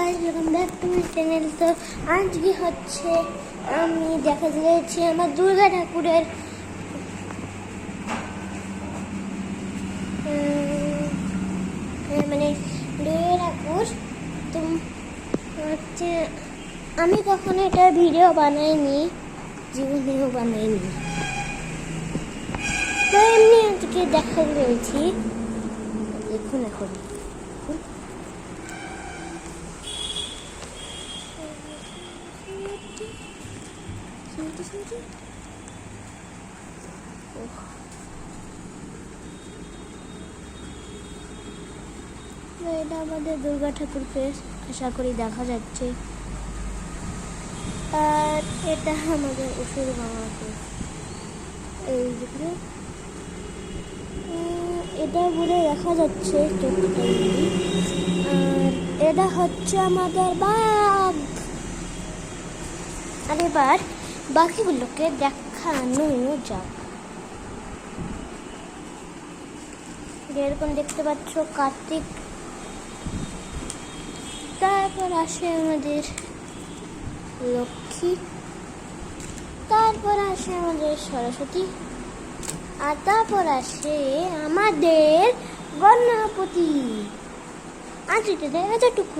Guys, welcome back to my channel. তো আজকে হচ্ছে আমি দেখা দিয়েছি আমার দুর্গা ঠাকুরের মানে দুর্গা ঠাকুর। তো হচ্ছে আমি কখনো এটা ভিডিও বানাইনি, জীবনেও বানাইনি। তো এমনি আজকে দেখা দিয়েছি, দেখুন এখন এটা আমাদের দুর্গা ঠাকুরকে আশা করি দেখা যাচ্ছে। আর এটা আমাদের অসুর বাবাকে, এই দিকে এটা বলে দেখা যাচ্ছে চোখটা। আর এটা হচ্ছে আমাদের বাঘ। আর এবার বাকিগুলোকে দেখানো যাক। যেরকম দেখতে পাচ্ছ কার্তিক, তারপর আসে আমাদের লক্ষ্মী, তারপর আসে আমাদের সরস্বতী, আর তারপর আসে আমাদের গণপতি। আজ এটা এতটুকু।